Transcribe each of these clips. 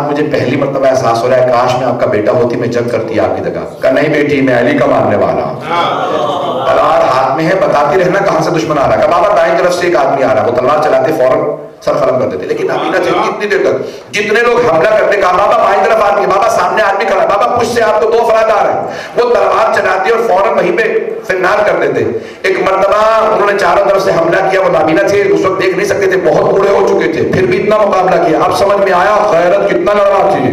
مجھے پہلی مرتبہ احساس ہو رہا ہے کاش میں آپ کا بیٹا ہوتی میں جنگ کرتی آپ کی جگہ. کہا نہیں بیٹی میں علی کا ماننے والا ہوں. تلوار ہاتھ میں ہے, بتاتی رہنا کہاں سے دشمن آ رہا ہے. کہا بابا دائیں طرف سے ایک آدمی آ رہا ہے. وہ تلوار چلاتے فوراً سر قلم کر دیتے. لیکن ابھی نہ کتنی دیر تک جتنے لوگ حملہ کرتے کہا بابا بائیں طرف آدمی, بابا سامنے آدمی کھڑا, بابا پشت سے آپ کو 2 افراد آ رہے ہیں. وہ تلوار چلاتے اور فوراً وہیں پہ فنار کر دیتے. ایک مرتبہ انہوں نے چاروں طرف سے حملہ کیا. وہ نابینا تھے, اس وقت دیکھ نہیں سکتے تھے, بہت بوڑھے ہو چکے تھے, پھر بھی اتنا مقابلہ کیا. اب سمجھ میں آیا غیرت کتنا لڑنا تھی.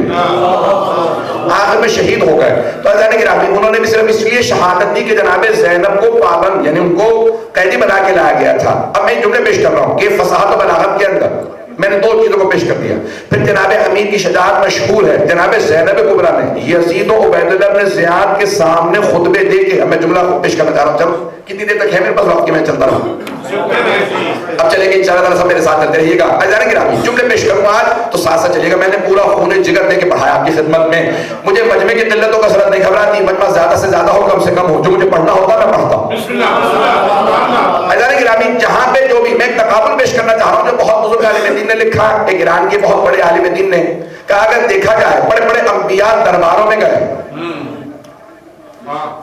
آخر میں شہید ہو گئے. تو عزیزان گرامی انہوں نے بھی صرف اس لیے شہادت دی کہ جناب زینب کو پابند یعنی ان کو قیدی بنا کے لایا گیا تھا. اب میں جملے پیش کر رہا ہوں کہ فصاحت و بلاغت کے اندر میں نے 2 چیزوں کو پیش کر دیا. پھر جناب امیر کی شجاعت مشہور ہے. جناب زینب کبریٰ نے یزید و عبید اللہ بن زیاد کے سامنے خطبے دے کے, میں جملہ پیش کرنا چاہ رہا ہوں. چلو کتنی دیر تک ہے میرے پاس وقت کی, میں چلتا رہا ہوں. اب چلیں گے انشاءاللہ تعالیٰ سب میرے ساتھ چلتے رہیے گا. عزیزان گرامی جملے پیش کروں آج تو ساتھ ساتھ چلیے گا. میں نے پورا خون جگر دے کے پڑھایا آپ کی خدمت میں. مجھے مجمع کی قلت و کثرت نہیں گھبراتی. مجمع زیادہ سے زیادہ ہو, کم سے کم ہو, جو مجھے پڑھنا ہوتا میں پڑھتا ہوں. عزیزان گرامی جہاں پہ جو بھی میں ایک تقابل پیش کرنا چاہ رہا ہوں جو بہت بزرگ عالم دین نے لکھا. ایک ایران کے بہت بڑے عالم دین نے کہا اگر دیکھا جائے بڑے بڑے انبیاء درباروں میں گئے,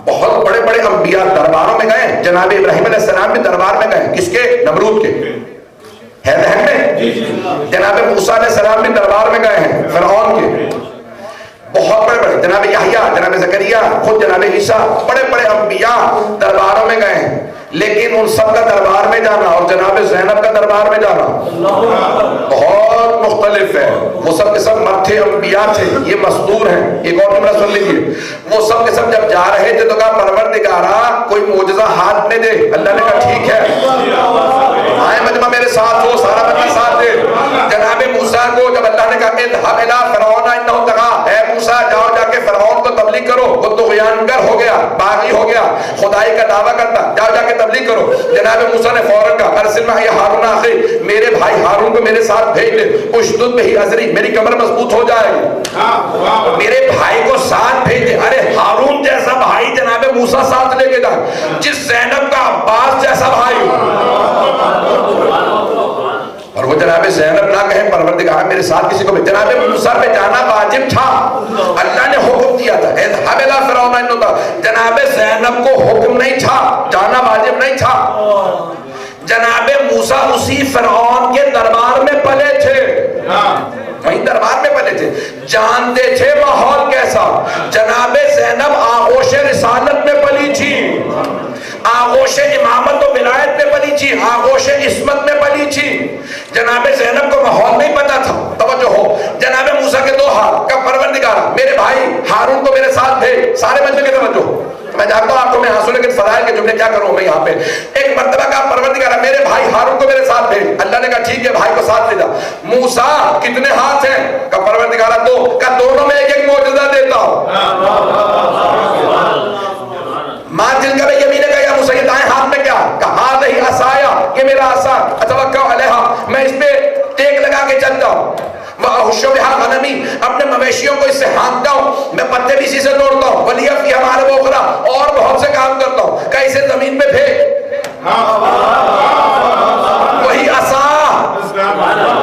بہت بڑے بڑے انبیاء درباروں میں گئے. جناب ابراہیم علیہ السلام بھی دربار میں گئے. کس کے؟ نمرود کے. ہے ذہن میں؟ جناب موسیٰ علیہ السلام بھی دربار میں گئے ہیں فرعون کے. بہت بڑے بڑے جناب یحییٰ, جناب زکریا, خود جناب عیسیٰ, بڑے بڑے انبیاء درباروں میں گئے ہیں. لیکن ان سب کا دربار میں جانا اور جناب زینب کا دربار میں جانا بہت مختلف ہے. وہ سب کے سب مرتھے انبیاء تھے, یہ مصدور ہیں. ایک اور جملہ سن لیجیے. وہ سب کے سب جب جا رہے تھے تو کہا پروردگارا کوئی معجزہ ہاتھ میں دے. اللہ نے کہا ٹھیک ہے, آئے مجمع میرے ساتھ ہو, سارا مجمع ساتھ دے. جناب موسیٰ کو جب اللہ نے کہا اذهب الى فرعون انه طغى, اے موسیٰ جاؤ جا کے فرعون کو تبلیغ کرو, وہ طغیانگر ہو گیا, باغی ہو گیا, خدائی کا دعویٰ کرتا, جاؤ جا کے تبلیغ کرو. جناب موسیٰ نے فوراً کہا ارسل معی ہارون اخی, میرے بھائی ہارون کو میرے ساتھ بھیج دے. اشدد بہ ازری, میری کمر مضبوط ہو جائے گی. میرے بھائی کو ساتھ بھیج دے. ارے ہارون جیسا بھائی جناب موسیٰ ساتھ لے کے جائے, جس زینب کا عباس جیسا بھائی. اور وہ جناب زینب نہ کہیں پروردگار میرے ساتھ کسی کو بھی. جناب موسیٰ پہ جانا واجب تھا, اللہ نے حکم دیا تھا اذهب الى فرعون انه طغى. جناب زینب کو حکم نہیں تھا, جانا واجب نہیں تھا. جناب موسیٰ اسی فرعون کے دربار میں پلے تھے, وہیں دربار میں پلے تھے, جانتے تھے ماحول کیسا. جناب زینب آغوش رسالت میں پلی تھی, آغوش امامت و ولایت میں پلی تھی, آغوش عصمت میں پلی تھی. جناب زینب کو ماحول نہیں پتا تھا. توجہ ہو, جناب موسیٰ کے 2 ہاتھ کا پروردگار میرے بھائی ہارون کو میرے ساتھ بھیج. سارے مجمع کے توجہ, میں جانتا ہوں آپ کو میں ہنسوں لیکن فضائل کے جملے کیا کروں میں یہاں پہ. ایک مرتبہ کا پروردگار میرے بھائی ہارون کو میرے ساتھ بھیج. اللہ نے کہا ٹھیک ہے, بھائی کو ساتھ لے جا. موسیٰ کتنے ہاتھ ہیں؟ کہ پروردگار 2, کہ دونوں میں ایک ایک معجزہ دیتا ہوں. ماں جن کا یمین کا یا موسیٰ, یہ دائیں ہاتھ میں کیا؟ کہ ہذہ عصایا, یہ میرا عصا, اتوکل علیہا, میں اس پہ ٹیک لگا کے چلتا ہوں. وَأَحُشُّ بِهَا غَنَمِي, اپنے مویشیوں کو اس سے ہانکتا ہوں, میں پتے بھی اسی سے توڑتا ہوں. وَلِيَ فِيهَا مَآرِبُ أُخْرَىٰ, اور بہت سے کام کرتا ہوں. کہ اسے زمین پہ پھینک, وہی عصا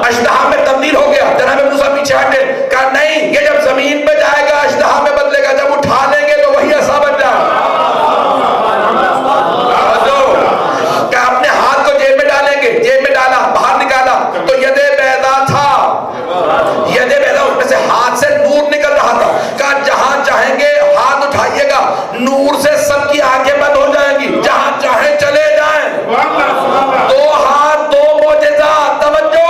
اژدہا میں تبدیل ہو گیا. جناب موسیٰ پیچھے ہٹے, کہا نہیں, یہ جب زمین پہ جائے گا اژدہا میں بدلے گا, جب اٹھا لیں گے تو وہی عصا بن جائے گا. کہ اپنے ہاتھ کو جیب میں ڈالیں گے, جیب میں ڈالا, باہر نکالا تو ید بیضا تھا, ید بیضا, اس میں سے ہاتھ سے نور نکل رہا تھا. کہا جہاں چاہیں گے ہاتھ اٹھائیے گا, نور سے سب کی آنکھیں بند ہو جائیں گی, جہاں چاہیں چلے جائیں. 2 ہاتھ 2 معجزات. توجہ,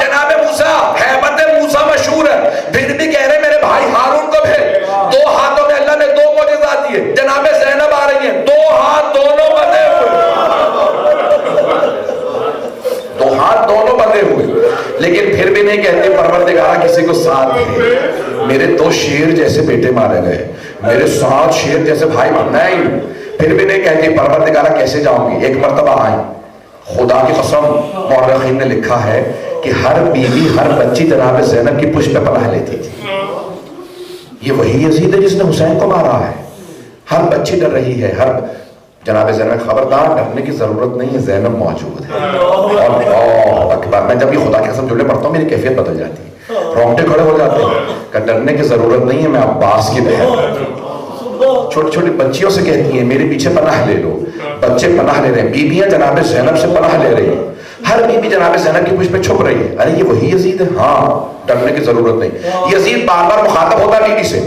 جناب موسیٰ, ہیبت موسیٰ مشہور ہے, پھر بھی کہہ رہے میرے بھائی ہارون کو بھیج. 2 ہاتھوں میں اللہ نے 2 معجزات دیے. جناب زینب آ رہی ہیں, 2 ہاتھ دونوں بندے ہوئے, 2 ہاتھ دونوں بندے ہوئے. لیکن پھر بھی نہیں کہتے پروردگارہ کسی کو ساتھ دے. میرے 2 شیر جیسے بیٹے مارے گئے, میرے 7 شیر جیسے بھائی مارنا ہے. پھر بھی نہیں کہتے پروردگارہ کیسے جاؤں گی. ایک مرتبہ آئیں, خدا کی قسم مورخین نے لکھا ہے کہ ہر بیوی ہر بچی جناب زینب کی پشت پہ پناہ لیتی تھی. یہ وہی یزید ہے جس نے حسین کو مارا ہے. ہر بچی ڈر رہی ہے, ہر جناب زینب خبردار, ڈرنے کی ضرورت نہیں ہے, زینب موجود ہے. اور اللہ اکبر, میں جب یہ خدا کی قسم جملے پڑھتا ہوں میری کیفیت بدل جاتی ہے. رونگٹے کھڑے ہو جاتے ہیں کہ ڈرنے کی ضرورت نہیں ہے، میں عباس کی بہن۔ چھوٹی چھوٹی بچیوں سے کہتی ہیں میرے پیچھے پناہ لے لو، بچے پناہ لے رہے ہیں، بیویاں جناب زینب سے پناہ لے رہی ہیں، ہر بیوی جناب زینب کی پوچھ پہ چھپ رہی ہے، ارے یہ وہی یزید ہے؟ ہاں، ڈرنے کی ضرورت نہیں۔ یزید بار بار مخاطب ہوتا بیوی سے،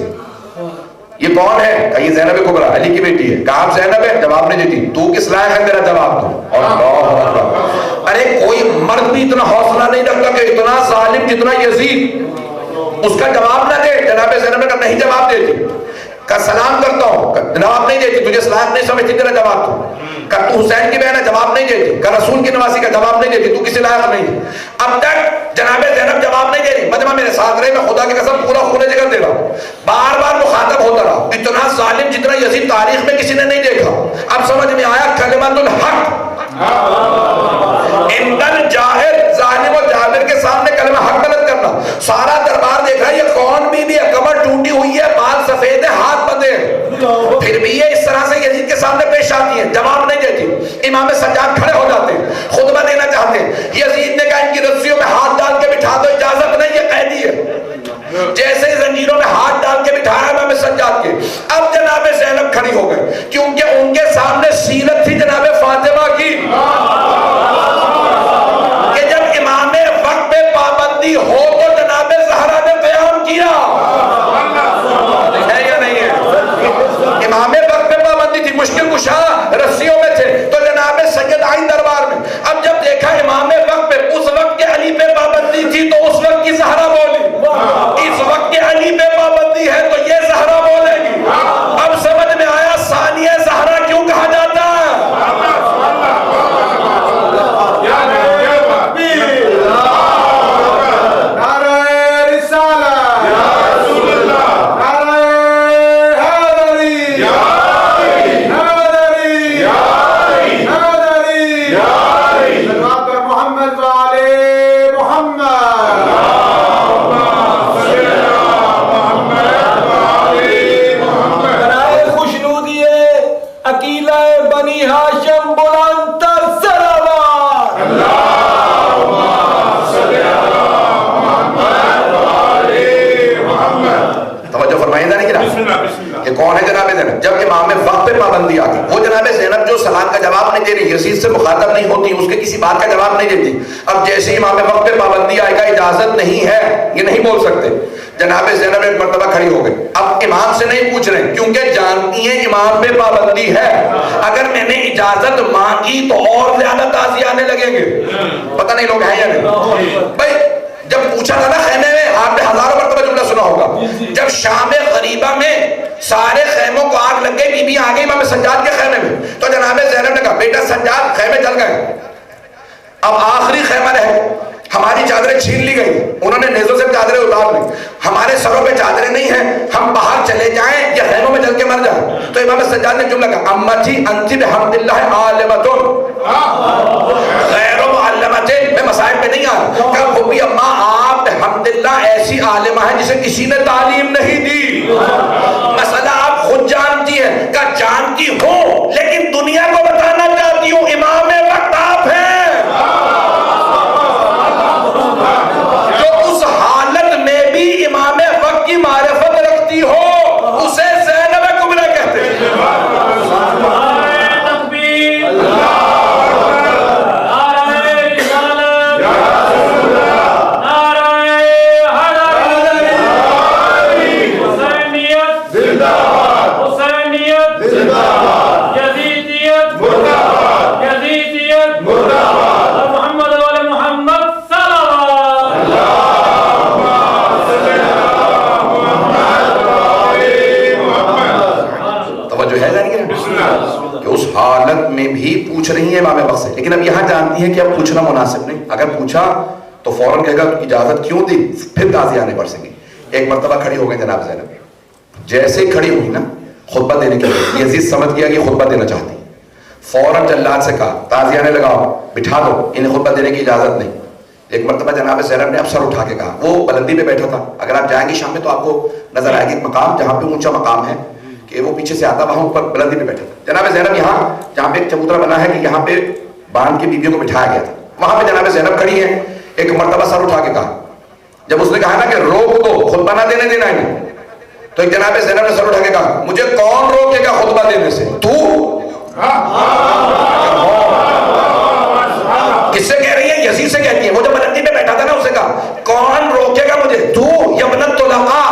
یہ کون ہے؟ کہ یہ زینب کبریٰ، علی کی بیٹی ہے۔ کہا آپ زینب ہے؟ جواب نہیں دیتی، تو کس لائق ہے میرا جواب دو؟ اللہ اکبر۔ ارے کوئی مرد بھی اتنا حوصلہ نہیں رکھتا کہ اتنا ظالم جتنا یزید اس کا جواب نہ دے۔ جناب زینب نے کہا نہیں جواب دیتی، کہ سلام کرتا ہوں، کہ جواب نہیں دیتی، تجھے صلاحیت نہیں سمجھتی تیرا جواب دو۔ کہ تو حسین کی بہن ہے، جواب نہیں دیتی۔ کہ رسول کی نواسی کا جواب نہیں دیتی، تو کسی لائق نہیں۔ اب تک جناب زینب جواب نہیں دے رہی، مجمع میرے ساتھ رہے، میں خدا کی قسم پورا خون جگر دے رہا ہوں، بار بار مخاطب ہوتا رہا، اتنا ظالم جتنا یزید تاریخ میں کسی نے نہیں دیکھا۔ اب سمجھ میں آیا کلمۃ الحق، اندر جاہر ظالم و جابر کے سامنے کلمہ حق بلند کرنا۔ سارا دربار دیکھ رہا ہے یہ کون بیوی ہے، کمر ٹوٹی ہوئی ہے، بال سفید ہے، ہاتھ بندھے ہیں، پھر بھی یہ اس طرح سے یزید کے سامنے پیش آتی ہے، جواب نہیں دیتی۔ امام سجاد کھڑے ہو جاتے ہیں، خطبہ دینا چاہتے ہیں، یزید نے کہا ان کی رسیوں میں ہاتھ ڈال کے بٹھا دو، اجازت نہیں، یہ قیدی ہے۔ جیسے ہی زنجیروں میں ہاتھ ڈال کے بٹھایا امام سجاد کے، اب جناب زینب کھڑی ہو گئے، کیونکہ ان کے سامنے سیرت تھی جناب فاطمہ کی، کہ جب امام وقت پہ پابندی ہو تو جناب زہرا نے قیام کیا ہے یا نہیں ہے؟ امام وقت پہ پابندی تھی، مشکل کشا رسیوں میں تھے، تو جناب سید آئین دربار میں اب جب دیکھا امام وقت پہ، اس وقت کے علی پہ پابندی تھی تو اس وقت کی زہرا بولی، اس وقت کے علی پہ پابندی ہے تو یہ زہرا بولے گی۔ اب سمجھ میں آیا ثانیہ زہرا کیوں کہا جاتا ہے۔ کون ہے جناب زینب؟ جب امام وقت پہ پابندی آ گئی، وہ جناب زینب جو سلام کا جواب نہیں دے رہی، یزید سے مخاطب نہیں ہوتی، اس کے کسی بات کا جواب نہیں دیتی، اب جیسے امام وقت پہ پابندی آئے گا اجازت نہیں ہے، یہ نہیں بول سکتے، جناب زینب ایک مرتبہ کھڑی ہو گئی، اب امام سے نہیں پوچھ رہے کیونکہ جانتی ہیں امام پہ پابندی ہے، اگر میں نے اجازت مانگی تو اور زیادہ تازی آنے لگیں گے، پتہ نہیں لوگ ہیں یا نہیں بھائی۔ جب پوچھا تھا نا خیمے میں، آپ نے ہزاروں مرتبہ جملہ سنا ہوگا، جب شام غریبہ میں سارے خیموں کو آگ لگ گئی، بی بی آ گئی امام سجاد کے خیمے میں، تو جناب زینب نے کہا بیٹا سجاد خیمے جل گئے، اب آخری خیمہ رہ، ہماری چادریں چھین لی گئی، انہوں نے نیزوں سے چادریں اتار لی، ہمارے سروں پہ چادریں نہیں ہیں، ہم باہر چلے جائیں یا خیموں میں جل کے مر جائیں۔ تو امام سجاد نے جملہ کہا امتی انتی بحمد اللہ عالمتن غیر معلمت، میں مسائل پہ نہیں آ رہا کہ وہ بھی اماں آپ بحمدللہ ایسی عالمہ ہے جسے کسی نے تعلیم نہیں دی، مسئلہ آپ خود جانتی ہے کہ جانتی ہوں لیکن دنیا کو بتانا چاہتی ہوں امام وقت آپ ہیں، جو اس حالت میں بھی امام وقت کی معرفت رکھتی ہو اسے زینب کبریٰ کہتے ہیں۔ میں بھی پوچھ رہی ہیں امام وقت سے، لیکن اب یہاں جانتی ہیں کہ اب پوچھنا مناسب نہیں، اگر پوچھا تو فوراً کہے گا اجازت کیوں دی، پھر تازی آنے پڑ سکیں گی۔ ایک مرتبہ کھڑی ہو گئی جناب زینب، جیسے کھڑی ہوئی نا خطبہ دینے کے لیے، یزید سمجھ گیا کہ خطبہ دینا چاہتی، فوراً جلاد سے کہا تازی آنے لگاؤ، بٹھا دو، انہیں خطبہ دینے کی اجازت نہیں۔ ایک مرتبہ جناب زینب نے اب سر اٹھا کے کہا، وہ بلندی پہ بیٹھا تھا، اگر آپ جائیں گے شام میں تو آپ کو نظر آئے گی ایک مقام جہاں پہ اونچا مقام ہے کہ وہ پیچھے سے آتا، وہاں اوپر بلندی پہ بیٹھا تھا جناب زینب، یہاں جہاں پہ ایک چبوترا بنا ہے کہ یہاں پہ باندھ کے بیویوں کو بٹھایا گیا تھا، وہاں پہ جناب زینب کھڑی ہیں، ایک مرتبہ سر اٹھا کے کہا جب اس نے کہا نا کہ روک دو، خطبہ نہ دینے دینا ہے، تو ایک جناب زینب نے سر اٹھا کے کہا مجھے کون روکے گا خطبہ دینے سے؟ تو کس سے کہہ رہی ہے؟ یزید سے کہتی ہے. وہ جب بلندی پہ بیٹھا تھا نا، اسے کہا کون روکے گا مجھے؟ تو یبن الطلقاء.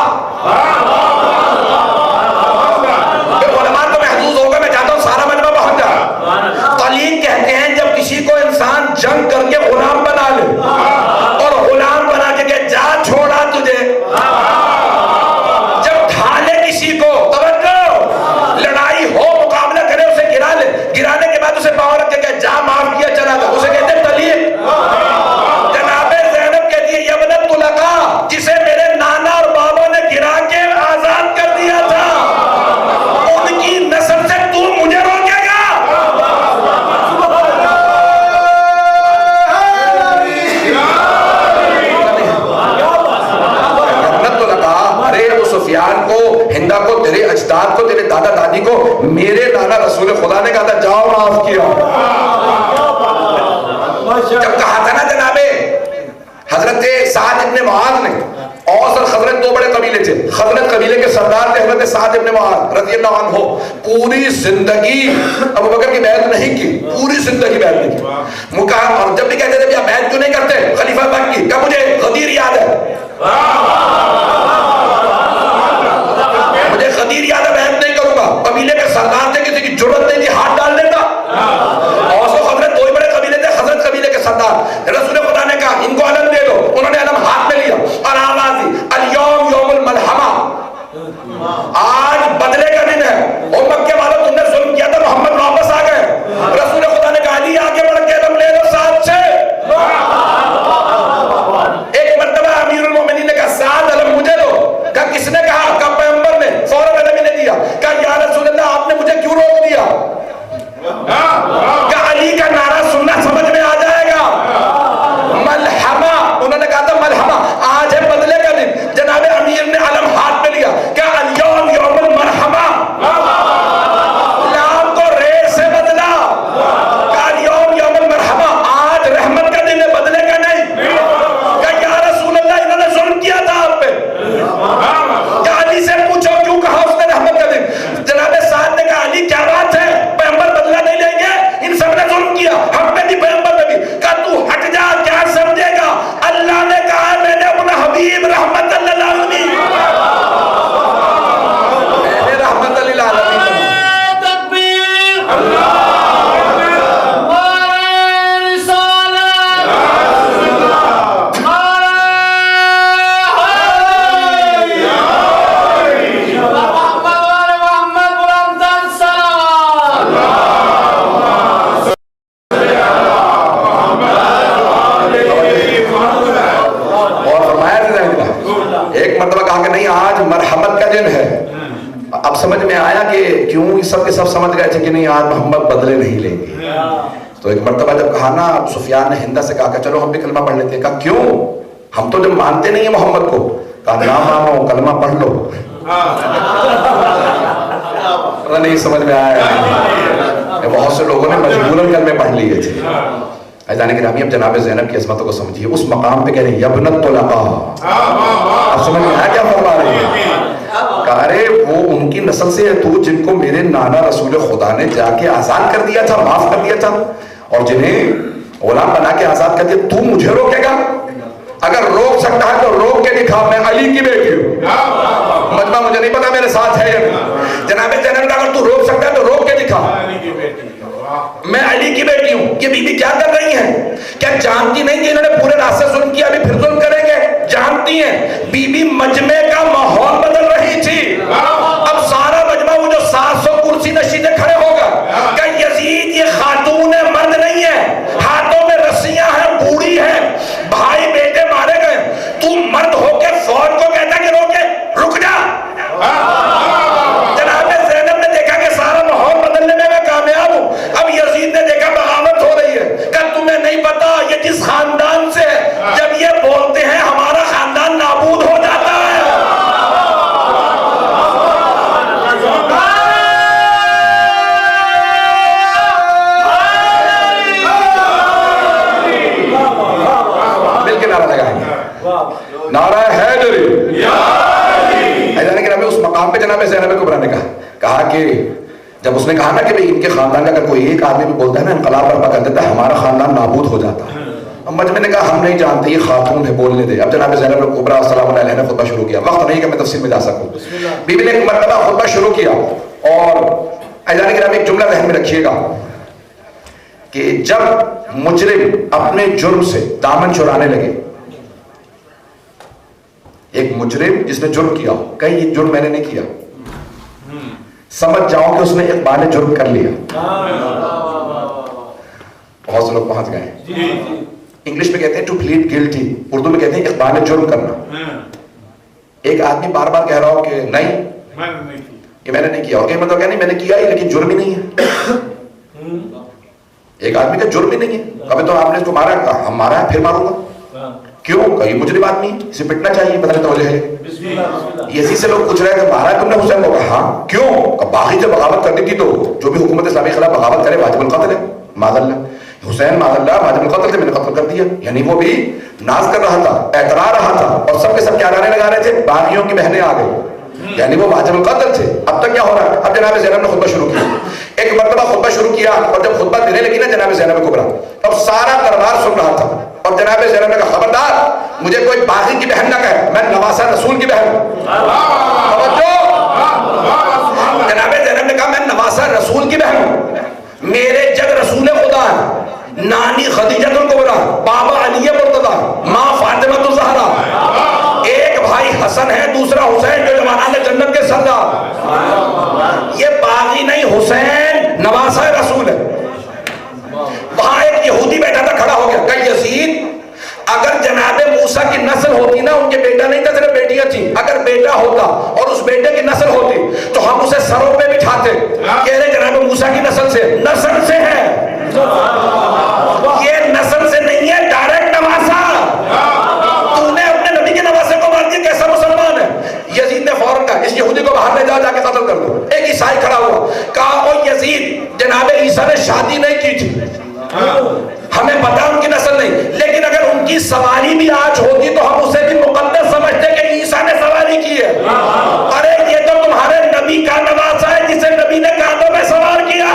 علماء تو محظوظ ہوگا، میں چاہتا ہوں سارا مجمع پہنچ جائے. طلیق کہتے ہیں جب کسی کو انسان جنگ کر کے غلام بنا لے اور غلام بنا کے کہ جا چھوڑا تجھے، جب ڈھالے کسی کو، توجہ، لڑائی ہو مقابلہ کرے، اسے گرا لے، گرانے کے بعد اسے پاؤں رکھ کے کہ جا معاف کیا چلا گا، اسے کہتے ہیں طلیق. جناب زینب کہتی ہے یبن الطلقاء، جسے میرے نانا اور بابا نے گرا کے آزاد کر دیا تھا، ان کی نسل سے تو مجھے روکے گا؟ ارے ابو سفیان کو، ہندا کو، تیرے اجداد کو، تیرے دادا دادی کو میرے نانا رسول خدا نے کہا تھا جاؤ معاف کیا. جب کہا تھا نا جناب حضرت سعد ابن معاذ نے، اوس اور خزرج دو بڑے قبیلے تھے، خزرج قبیلے کے سردار تھے حضرت سعد ابن معاذ رضی اللہ عنہ، پوری زندگی ابو بکر کی بیعت نہیں کی، پوری زندگی بیعت نہیں کی. اور جب بھی کہتے تھے بھیا بیعت کیوں نہیں کرتے خلیفہ پاک کی، کہا مجھے غدیر یاد ہے، مجھے غدیر یاد ہے، بیعت نہیں کروں گا. قبیلے کے سردار تھے، کسی کی جرت نہیں تھی ہاتھ ڈال دیتا. اوس و خزرج دو ہی بڑے قبیلے تھے، خزرج قبیلے کے سردار، رسول خدا نے کہا ان کو علم دے دو، انہوں نے علم ہاتھ میں لیا اور آواز دی الیوم یوم الملحمہ، آج بدلے کا دن ہے. او مکے والوں، تم نے ظلم کیا تھا، محمد واپس آ گئے. رسول خدا نے کہا علی آگے بڑھ کے علم لے لو ساتھ سے. ایک مرتبہ امیر المومنین نے کہا ساتھ علم مجھے دو. کہا کس نے کہا؟ کہا پیغمبر نے. فوراً علم نے دیا. کہا یا رسول اللہ آپ نے مجھے کیوں روک دیا؟ کہ علی کا نعرہ سننا سمجھ میں آ جائے گا. ملحمہ، انہوں نے کہا تھا ملحمہ، آج ہے بدلے کا دن. جناب امیر نے علم ہاتھ میں لیا کہ الیوم یوم المرحمہ، لام کو رے سے بدلا، کہ الیوم یوم المرحمہ، آج رحمت کا دن ہے، بدلے کا نہیں. کہ یا رسول اللہ انہوں نے ظلم کیا تھا آپ پہ. کہ علی سے پوچھو کیوں کہا اس نے رحمت کا دن. جناب سعد نے کہا علی کیا بات ہے، پیغمبر بدلہ نہیں لیں گے، ان سب نے ظلم کیا، ہم پہ بھی پیغمبر پہ بھی. کہا تو ہٹ جا، کیا سمجھے گا، اللہ نے کہا میں نے اپنا حبیب رحمت اللہ عالمین، میں نے رحمت اللہ عالمین. تکبیر اللہ آج مرحمت کا دن ہے. اب سمجھ میں آیا کہ کیوں سب کے سب سمجھ گئے تھے کہ نہیں آج محمد بدلے نہیں لیں گے. تو ایک مرتبہ جب کہا نا سفیان نے ہندا سے کہا کہ چلو ہم بھی کلمہ پڑھ لیتے ہیں. کہا کیوں، ہم تو جب مانتے نہیں ہیں محمد کو. کہا نہ مانو، کلمہ پڑھ لو. نہیں سمجھ میں آیا، بہت سے لوگوں نے مجبوراً کلمے پڑھ لیے تھے. عزیزان گرامی، اب جناب زینب کی عظمتوں کو سمجھیے. اس مقام پہ کہہ رہے ہیں یبن الطلقاء. اب سمجھ میں آیا کیا فرما رہے ہیں؟ کہا ارے وہ ان کی نسل سے ہے تو، جن کو میرے نانا رسول خدا نے جا کے آزاد کر دیا تھا، معاف کر دیا تھا، اور جنہیں غلام بنا کے آزاد کر دیا. تو مجھے روکے گا؟ اگر روک سکتا ہے تو روک کے دکھا، میں علی کی بیٹی ہوں. مجمع مجھے نہیں پتا میرے ساتھ ہے یا نہیں. جناب زینب کا اگر تو روک سکتا ہے تو روک کے دکھا، میں علی کی بیٹی ہوں. یہ بی بی کیا کر رہی ہیں؟ کیا جانتی نہیں کہ انہوں نے پورے راستے ظلم کیا، ابھی پھر ظلم کریں گے؟ جانتی ہیں. بی بی مجمع کا ماحول بدل رہی تھی. اب سارا مجمع وہ جو 700 کرسی نشیندے کھڑے ہوگا کہ یزید یہ خاتون ہے، مرد نہیں ہے، ہاتھوں میں رسیاں ہیں، بوڑھی ہے، بھائی بیٹے مارے گئے. تو مرد ہو کے فوج کو کہتا کہ روکے، رک جا. جناب زینب نے دیکھا کہ سارا ماحول بدلنے میں میں کامیاب ہوں. اب یزید نے دیکھا بغاوت ہو رہی ہے. کہ تمہیں نہیں پتا یہ جس خاندان سے ہے، جب یہ بولتے ہیں ہمارا خاندان نابود ہو جاتا ہے. مل کے نعرہ لگائیں گے، نعرہ پہ جناب زینب کبریٰ نے کہا کہ جب اس نے کہا نا کہ بھئی ان کے خاندان کا اگر کوئی ایک آدمی بھی بولتا ہے نا انقلاب برپا کر دیتا ہے ہمارا خاندان نابود ہو جاتا ہے. اب مجمع نے کہا ہم نہیں جانتے یہ خاتون ہے بولنے دے. اب جناب زینب کبریٰ السلام علیہ نے خطبہ شروع کیا. وقت نہیں کہ میں تفصیل میں جا سکوں. بی بی نے ایک مرتبہ خطبہ شروع کیا اور اعزائے کرام ایک جملہ ذہن میں رکھیے گا کہ جب مجرم اپنے جرم سے دامن چرانے لگے, ایک مجرم جس نے جرم کیا ہو کہیں یہ جرم میں نے نہیں کیا, سمجھ جاؤ کہ اس نے اقبال جرم کر لیا. بہت سے لوگ پہنچ گئے. انگلش میں کہتے ہیں ٹو پلیڈ گلٹی, اردو میں کہتے ہیں اقبال جرم کرنا. ایک آدمی بار بار کہہ رہا ہو کہ نہیں یہ میں نے نہیں کیا, مطلب کہ نہیں میں نے کیا ہی لیکن جرم ہی نہیں ہے. ایک آدمی کا جرم ہی نہیں ہے. کبھی تو آپ نے اس کو مارا, کہا ہم مارا ہے پھر ماروں گا, کیوں کہ یہ مجرم آدمی اسے پٹنا چاہیے, پتہ نہیں توجہ ہے. یزید سے لوگ پوچھ رہے ہیں کہ مارا تم نے حسین کو, کہا ہاں کیوں, باغی جب بغاوت کر دی تھی تو جو بھی حکومت اسلامی کے خلاف بغاوت کرے واجب القتل ہے. معاذ اللہ حسین معاذ اللہ واجب القتل تھے, میں نے قتل کر دیا. یعنی وہ بھی ناز کر رہا تھا, اعتراض رہا تھا, اور سب کے سب کیا گانے لگا رہے تھے, باغیوں کی بہنیں آ گئی, یعنی وہ واجب القتل تھے. اب تک کیا ہو رہا ہے, اب جناب زینب نے خطبہ شروع کیا. ایک مرتبہ خطبہ شروع کیا اور جب خطبہ دینے لگی نا جناب زینب کبریٰ, اب سارا دربار سن رہا تھا اور جناب زینب نے کہا خبردار مجھے کوئی باغی کی بہن نہ کہے, میں نواسہ رسول کی بہن ہوں. جناب زینب نے کہا میں نواسہ رسول کی بہن ہوں, میرے جگ رسول خدا ہے, نانی خدیجہ الکبریٰ, بابا علی مرتضیٰ, ماں فاطمہ الزہرا, ایک بھائی حسن ہے دوسرا حسین جو جوانان جنت کے سردار. یہ باغی نہیں, حسین نواسہ رسول ہے. وہاں ایک یہودی بیٹھا تھا, کھڑا ہو گیا, کہ یزید اگر جناب موسیٰ کی نسل ہوتی نا, ان کے بیٹا نہیں تھا صرف بیٹیاں تھیں, اگر بیٹا ہوتا اور اس بیٹے کی نسل ہوتی تو ہم اسے سروں پہ بٹھاتے, کہہ رہے جناب موسیٰ کی نسل سے ہے. یہ نسل سے نہیں ہے, ڈائریکٹ نواسہ. تو نے اپنے نبی کے نواسے کو مار دیا, کیسا مسلمان ہے. یزید نے فوراً کہا اس یہودی کو باہر لے جا کے قتل کر دو. ایک عیسائی کھڑا ہوا, کہا او یزید جناب عیسیٰ نے شادی نہیں کی تھی, ہمیں پتا ان کی نسل نہیں, لیکن اگر ان کی سواری بھی آج ہوتی تو ہم اسے بھی مقدس سمجھتے کہ عیسیٰ نے سواری کی ہے. ارے یہ تو تمہارے نبی کا نواسہ ہے جسے نبی نے کاندھوں میں سوار کیا,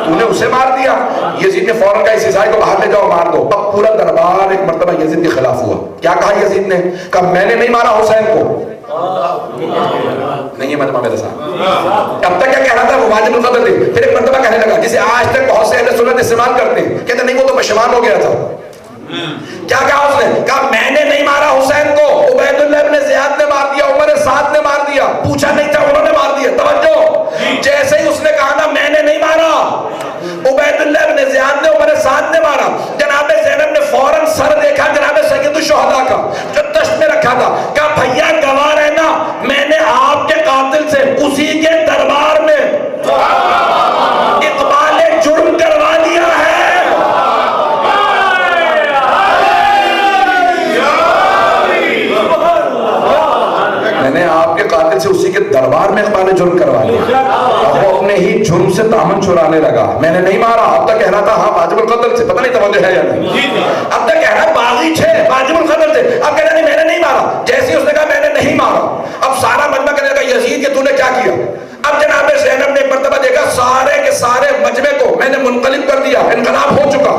تو نے اسے مار دیا. یزید نے فوراً کہا اس عیسائی کو باہر لے جاؤ مار دو. اب پورا دربار ایک مرتبہ یزید کے خلاف ہوا. کیا کہا یزید نے, کہا میں نے نہیں مارا حسین کو. نہیں ہے مجمع میرے ساتھ. اب تک کیا کہہ رہا تھا, وہ واجب القتل تھے. پھر ایک مرتبہ کہنے لگا جسے آج تک بہت سے اہل سنت استعمال کرتے ہیں, کہتے نہیں وہ تو پشیمان ہو گیا تھا. کیا کہا اس نے, کہا میں نے نہیں مارا حسین کو, عبید اللہ ابن زیاد نے مار دیا, عمر سعد نے مار دیا. پوچھا نہیں تھا, انہوں نے مار دیا. توجہ, جیسے ہی اس نے کہا نا میں نے نہیں مارا, عبید اللہ ابن زیاد نے عمر سعد نے مارا, جناب زینب نے فوراً سر دیکھا جناب سید الشہداء کا جو دشت میں رکھا تھا, کہا بھیا گواہ رہنا میں نے آپ کے قاتل سے اسی کے دربار میں اقبال جرم کروا لیا ہے. میں نے آپ کے قاتل سے اسی کے دربار میں اقبال جرم کروا لیا. اب وہ اپنے ہی جرم سے دامن چرانے لگا, میں نے نہیں مارا. اب تک کہہ رہا تھا ہاں واجب القتل سے, پتہ نہیں توجہ ہے یا نہیں. اب تک کہہ رہا باغی تھے واجب القتل سے, اب کہہ رہا نہیں میں نے نہیں مارا. جیسے ہی اس نے کہا میں نے نہیں مارا, اب سارا مجمع کہنے لگا یزید کہ تو نے کیا کیا. اب جناب زینب نے ایک مرتبہ دیکھا سارے کے سارے مجمع کو میں نے منقلب کر دیا, انقلاب ہو چکا,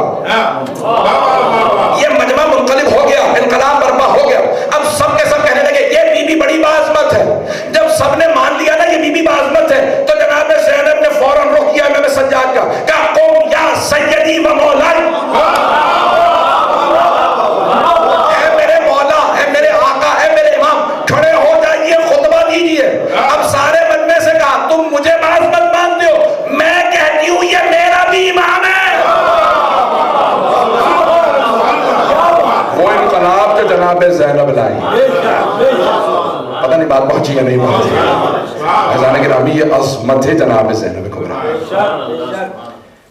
یہ مجمع منقلب ہو گیا, انقلاب برپا ہو گیا. اب سب کے سب کہنے لگے یہ بی بی بڑی باعظمت ہے. جب سب نے مان لیا نا یہ بی بی باعظمت ہے, تو جناب زینب نے فوراً رخ کیا امام سجاد کا, کہا قوم یا سیدی و مولائی, اے میرے مولا, اے میرے آقا, اے میرے امام, کھڑے ہو جائیے, خطبہ دیجیے. اب سارے مجمع سے کہا تم مجھے باعظمت مانتے ہو, میں کہتی ہوں یہ میرا بھی امام ہے. وہ انقلاب جو جناب زینب لائی, پتہ نہیں بات پہنچی یا نہیں پہنچی. اذان گرامی یہ عظمت ہے جناب زینب کبریٰ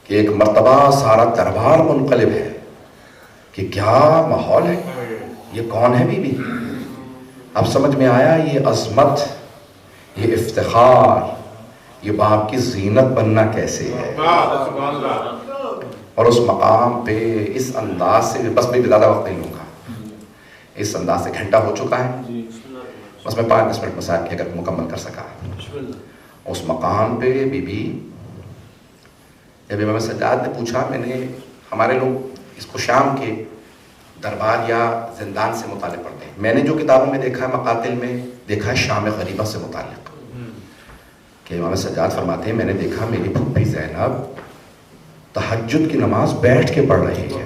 کہ ایک مرتبہ سارا دربار منقلب ہے کہ کیا ماحول ہے, یہ کون ہے بی بی. اب سمجھ میں آیا یہ عظمت, یہ افتخار, یہ باپ کی زینت بننا کیسے ہے. اور اس مقام پہ اس انداز سے, بس میں زیادہ وقت نہیں لوں گا, اس انداز سے گھنٹہ ہو چکا ہے, بس میں 5-10 منٹ مسائل کی اگر مکمل کر سکا. اس مقام پہ بی بی جب امام سجاد نے پوچھا، میں نے ہمارے لوگ اس کو شام کے دربار یا زندان سے متعلق پڑھتے ہیں، میں نے جو کتابوں میں دیکھا ہے مقاتل میں دیکھا ہے شام غریبہ سے متعلق کہ امام سجاد فرماتے ہیں میں نے دیکھا میری پھوپھی زینب تہجد کی نماز بیٹھ کے پڑھ رہی ہے.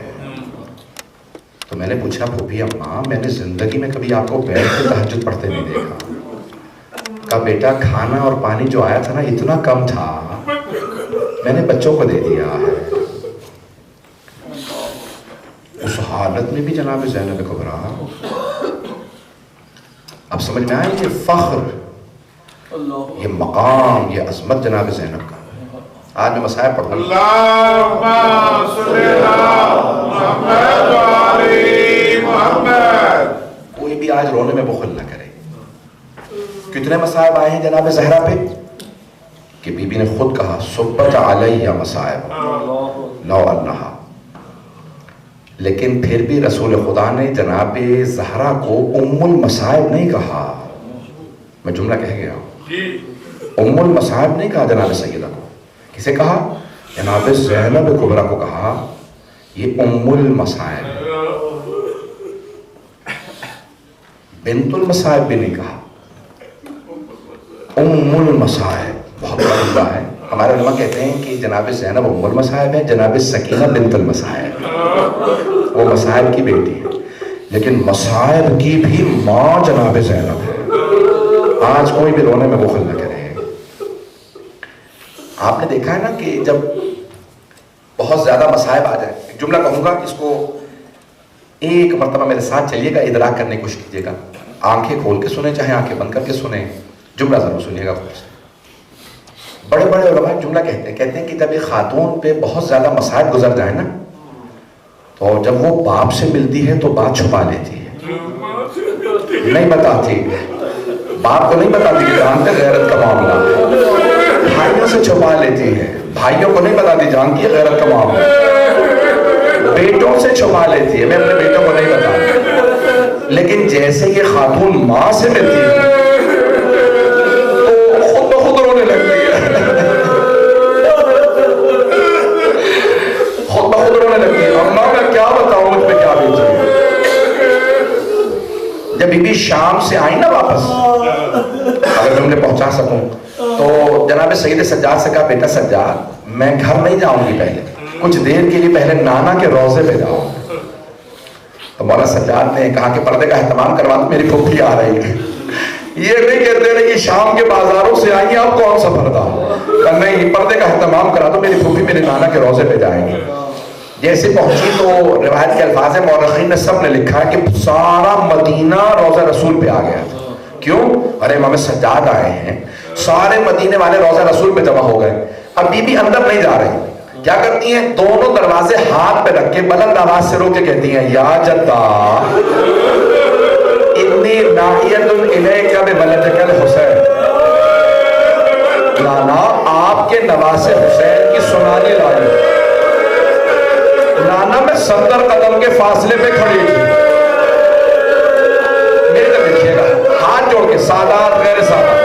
تو میں نے پوچھا پھوپھی اماں میں نے زندگی میں کبھی آپ کو بیٹھ کے تہجد پڑھتے نہیں دیکھا. کہا بیٹا کھانا اور پانی جو آیا تھا نا اتنا کم تھا میں نے بچوں کو دے دیا ہے. اس حالت میں بھی جناب زینب کبریٰ، اب سمجھ میں آئے یہ فخر، یہ مقام، یہ عظمت جناب زینب کا. آج میں مسائل پڑھوں اللہم صلی علی محمد و آل محمد. کوئی بھی آج رونے میں بخل نہ کرے. کتنے مصائب آئے ہیں جناب زہرا پہ کہ بی بی نے خود کہا صبت علیہ مصائب لو انہا، لیکن پھر بھی رسول خدا نے جناب زہرا کو ام المصائب نہیں کہا. میں جملہ کہہ گیا ہوں، ام المصائب نہیں کہا جناب سیدہ کو. کسے کہا؟ جناب زینب کبریٰ کو کہا یہ ام المصائب ہے. بنت المصائب بھی نہیں کہا، ام المصائب. بہت بڑا جملہ ہے. ہمارے علماء کہتے ہیں کہ جناب زینب ام المصائب ہے، جناب سکینہ بنت المصائب وہ مصائب کی بیٹی ہے، لیکن مصائب کی بھی ماں جناب زینب ہے. آج کوئی بھی رونے میں بخل نہ کرے. آپ نے دیکھا ہے نا کہ جب بہت زیادہ مصائب آ جائے، ایک جملہ کہوں گا اس کو ایک مرتبہ میرے ساتھ چلیے گا، ادراک کرنے کی کوشش کیجیے گا. آنکھیں کھول کے سنیں چاہے آنکھیں بند کر کے سنیں، جملہ ضرور سنیے گا خود سے. بڑے بڑے علماء جملہ کہتے ہیں کہ جب ایک خاتون پہ بہت زیادہ مصائب گزر جائے نا تو جب وہ باپ سے ملتی ہے تو بات چھپا لیتی ہے، نہیں بتاتی. باپ کو نہیں بتاتی کہ جانتے غیرت کا معاملہ ہے. بھائیوں سے چھپا لیتی ہے، بھائیوں کو نہیں بتاتی، جانتی ہے غیرت کا معاملہ ہے. بیٹوں سے چھپا لیتی ہے، میں اپنے بیٹوں کو نہیں بتاتی. لیکن جیسے یہ خاتون ماں سے ملتی ہے تو خود بخود رونے لگتی ہے، خود بخود رونے لگتی ہے. اماں میں کیا بتاؤں مجھ پہ کیا بیتی ہے. جب بی بی شام سے آئی نا واپس، اگر میں نے پہنچا سکوں تو جناب سید سجاد سے کہا بیٹا سجاد میں گھر نہیں جاؤں گی، پہلے کچھ دیر کے لیے پہلے نانا کے روضے پہ جاؤں. تو مولا سجاد نے کہا کہ پردے کا اہتمام کروا دو، میری پھوپھی آ رہی ہے. یہ نہیں کہتے رہے کہ شام کے بازاروں سے آئی ہیں آپ کون سا پردہ، نہیں پردے کا اہتمام کرا دو، میری پھوپھی میرے نانا کے روضے پہ جائیں گے. جیسے پہنچی تو روایت کے الفاظ ہیں، مورخین نے سب نے لکھا ہے کہ سارا مدینہ روضہ رسول پہ آ گیا تھا. کیوں؟ ارے امام سجاد آئے ہیں، سارے مدینے والے روضہ رسول پہ جمع ہو گئے. اب بی بی اندر نہیں جا رہی، کیا کرتی ہیں دونوں دروازے ہاتھ پہ رکھ کے بلند آواز سے رو کے کہتی ہیں یا جدہ انی ناحیت الیک بولدک الحسین. نانا آپ کے نواسے حسین کی سنانی لائی. نانا میں 70 قدم کے فاصلے پہ کھڑی تھی. میرے طرف دیکھیے گا، ہاتھ جوڑ کے سادات غیر سادات.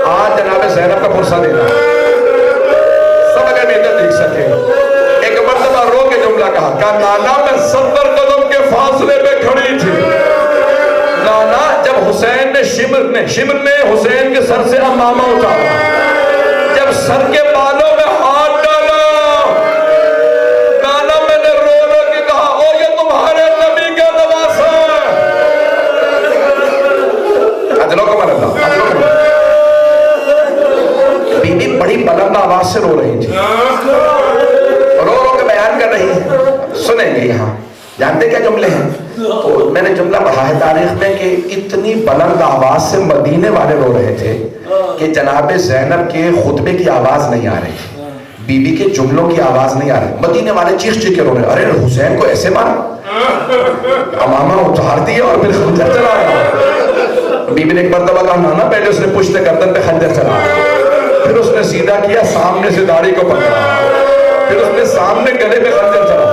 آج جناب زینب کا پرسہ دینا سب اگر میرے طرف دیکھ سکے. ایک مرتبہ رو کے جملہ کہا نانا میں 70 قدم کے فاصلے پہ کھڑی تھی. نانا جب حسین نے شمر نے حسین کے سر سے امامہ اتارا، جب سر کے بالوں میں ہاتھ ڈالا، نانا میں نے رو رو کے کہا او یہ تمہارے نبی کا نواسہ ہے. اجلو کو ملنا بی بی بڑی بلند آواز سے رو رہی تھی، رو رو کے بیان کر رہی ہے. سنیں گے یہاں جانتے کیا جملے ہیں؟ تو میں نے جملہ پڑھا ہے تاریخ میں کہ اتنی بلند آواز سے مدینے والے رو رہے تھے کہ جناب زینب کے خطبے کی آواز نہیں آ رہی تھی، بی بی کے جملوں کی آواز نہیں آ رہی. مدینے والے چیخ چیخ کے رو رہے، ارے حسین کو ایسے مارا، امامہ اتار دیا اور پھر خنجر چلایا. بی بی نے ایک مرتبہ کہا نانا پہلے اس نے پشت گردن پہ خنجر چلایا، پھر اس نے سیدھا کیا، سامنے سے داڑھی کو پکڑا، پھر اس نے سامنے گلے پہ خنجر چلایا.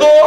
2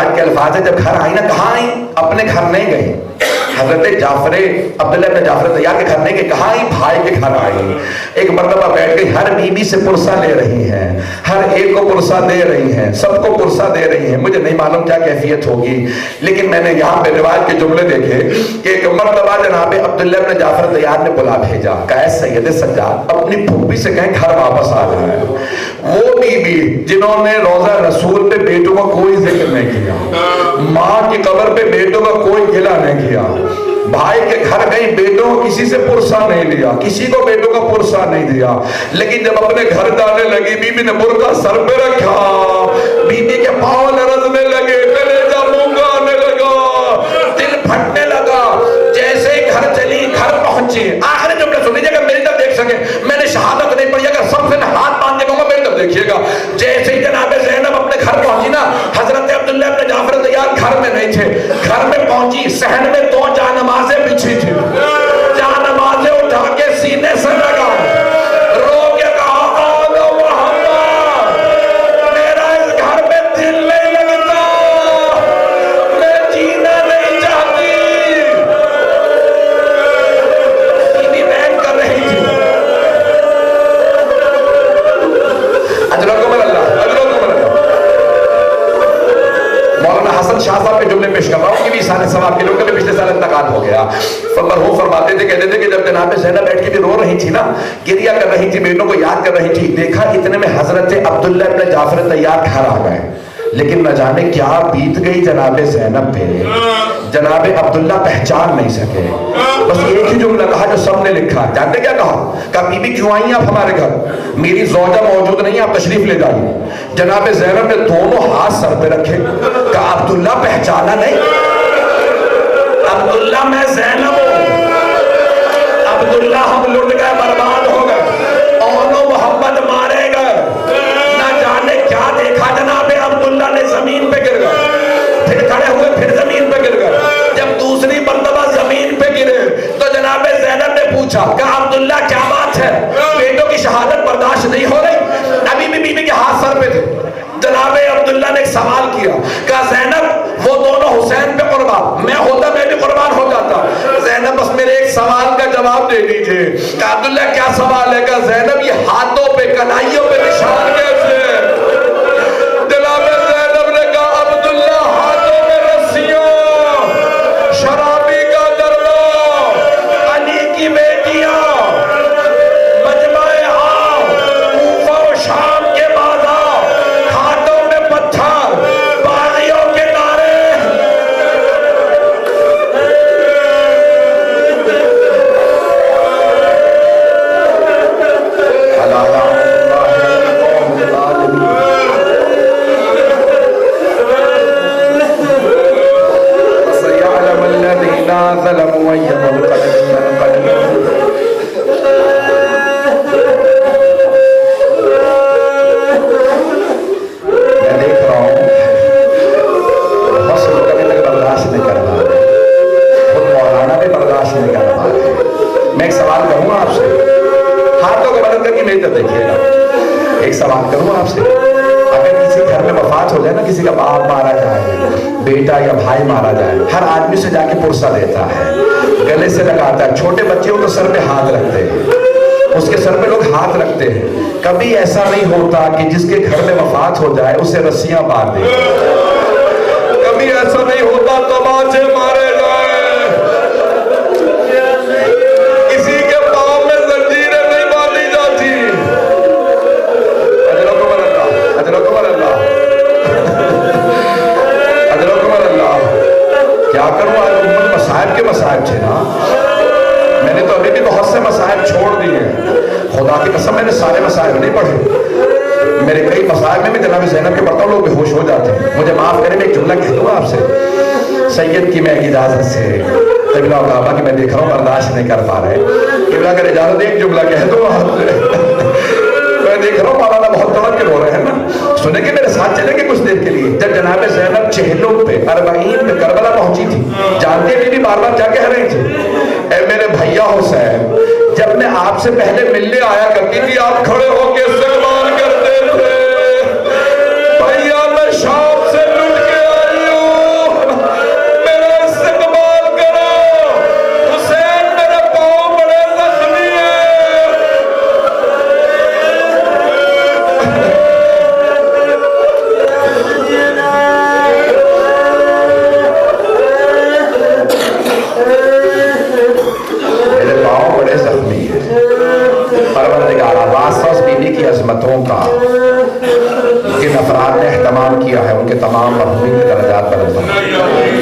روایت کے الفاظ ہے جب گھر آئی نا, کہاں آئی؟ اپنے گھر نہیں گئی, حضرت عبداللہ بن جعفر طیار کے گھر نہیں گئی, کہاں آئی؟ بھائی کے گھر آئی. ایک مرتبہ بیٹھ گئی, ہر بیوی سے پرسہ لے رہی ہیں, ہر ایک کو پرسہ دے رہی ہیں, سب کو پرسہ دے رہی ہیں. مجھے نہیں معلوم کیا کیفیت ہوگی, لیکن میں نے یہاں پہ روایت کے جملے دیکھے کہ ایک مرتبہ جناب عبداللہ بن جعفر طیار نے بلا بھیجا, کہا سید سجاد اپنی پھوپھی سے کہیں گھر واپس آ جائے. وہ بیوی جنہوں نے روضہ رسول پہ بیٹوں کا کوئی ذکر نہیں کیا, ماں کی قبر پہ بیٹوں کا کوئی گلہ نہیں کیا, بھائی کے گھر گئی, بیٹوں کو کسی سے پرسہ نہیں لیا, کسی کو بیٹوں کا پرسہ نہیں دیا. لیکن جب اپنے گھر جانے لگی, بیوی نے برقع سر پہ رکھا, بیوی کے پاؤں لرزنے لگے, کلیجہ مونگا آنے لگا, دل پھٹنے لگا. جیسے ہی گھر چلی, گھر پہنچی, آخری جملہ سن لیجیے گا میری طرف دیکھ سکے, میں نے شہادت نہیں پڑھی, اگر سب سے ہاتھ باندھ کے کہوں گا میری طرف دیکھیے گا. جیسے ہی جناب زینب اپنے گھر پہنچی نا, حضرت عبداللہ بن جعفر طیار گھر میں نہیں تھے. گھر میں پہنچی, صحن میں 2 جانمازیں بچھی تھی, جانمازیں اٹھا کے سینے سے لگا, رو کے کہا آلو محمد, میرا اس گھر میں دل نہیں لگتا, میں جینا نہیں چاہتی. بیوی بہن کر رہی تھی. اجرکم اللہ, اجرکم اللہ. مولانا حسن شاہ صاحب کے جملے پیش کر رہا ہوں, ان کی بھی سارے ثواب کے لوگ پچھلے سال انتقال ہو گیا. مرحوم فرماتے تھے, کہتے تھے کہ جب جناب زینب بیٹھ کے بھی رو رہی تھی نا, گریہ کر رہی تھی, بیٹوں کو یاد کر رہی تھی, دیکھا اتنے میں حضرت عبداللہ بن جعفر طیار گھر آ گئے. لیکن نہ جانے کیا بیت گئی جناب زینب پہ, جناب عبداللہ پہچان نہیں سکے. بس ایک ہی جملہ کہا جو سب نے لکھا. جانتے کیا کہا؟ کہا بی بی کیوں آئی آپ ہمارے گھر؟ میری زوجہ موجود نہیں, آپ تشریف لے جائیے. جناب زینب نے دونوں ہاتھ سر پہ رکھے, کہا عبداللہ پہچانا نہیں؟ عبداللہ میں زینب ہوں, عبداللہ ہم لٹ گئے, برباد ہو گئے, اونو محمد مارے گئے. نہ جانے کیا دیکھا جناب عبداللہ نے, زمین پہ گر گئے, پھر کھڑے ہوئے, پھر زمین پہ گر گئے. جب دوسری مرتبہ زمین پہ گرے تو جناب زینب نے پوچھا, کہا عبداللہ کیا بات ہے, بیٹوں کی شہادت برداشت نہیں ہو رہی؟ ابھی بھی بیوی کے ہاتھ سر پہ تھے. جناب عبداللہ نے ایک سوال کیا, کہا زینب وہ دونوں حسین پہ قربان, میں ہوتا میں بھی قربان ہو جاتا. زینب بس میرے ایک سوال کا جواب دے دیجئے. کہا عبداللہ کیا سوال ہے؟ کہا زینب یہ ہاتھوں پہ, کلائیوں پہ نشان کیسے ہے؟ جناب زینب نے کہا عبداللہ ہاتھوں میں رسیاں, شرابی کا دربا, علی کی بیٹیاں, مجمع عام, کوفہ و شام کے بازار, ہاتھوں میں پتھر, باغیوں کے نعرے. ایک سوال کروں آپ سے, اگر کسی گھر میں وفات ہو جائے نا, کسی کا باپ مارا جائے, بیٹا یا بھائی مارا جائے, ہر آدمی سے جا کے پرسہ دیتا ہے, گلے سے لگاتا ہے. چھوٹے بچے ہو تو سر پہ ہاتھ رکھتے ہیں, اس کے سر پہ لوگ ہاتھ رکھتے ہیں. کبھی ایسا نہیں ہوتا کہ جس کے گھر میں وفات ہو جائے اسے رسیاں باندھ دیں, کبھی ایسا نہیں ہوتا تماچے مارے جائے, کسی کے پاؤں میں زنجیریں نہیں باندھی جاتی. کیا کروں, آج امت مصائب کے مصائب تھے نا. میں نے تو ابھی بھی بہت سے مصائب چھوڑ دیے ہیں, خدا کی قسم میں نے سارے مصائب نہیں پڑھے. میرے کئی مصائب میں بھی جناب زینب کے پڑھتا ہوں لوگ بے ہوش ہو جاتے ہیں. مجھے معاف کریں, میں ایک جملہ کہہ دوں آپ سے, سید کی میں اجازت سے, قبلہ و کعبہ کی میں دیکھ رہا ہوں برداشت نہیں کر پا رہے, قبلہ اگر اجازت ایک جملہ کہہ دوں آپ سے. میں دیکھ رہا ہوں مولانا بہت تڑپ کے رو رہے ہیں نا, سنیں گے میرے ساتھ چلیں گے کچھ دیر کے لیے. جب جناب زینب چہلوں پہ, اربعین پہ کربلا پہنچی تھی, جانتے بھی بار بار کیا کہہ رہی تھی؟ اے میرے بھیا حسین, جب میں آپ سے پہلے ملنے آیا کرتی تھی آپ کھڑے ہو کے استقبال کرتے تھے. بھیا میں شام سے لٹ کے آئی ہوں,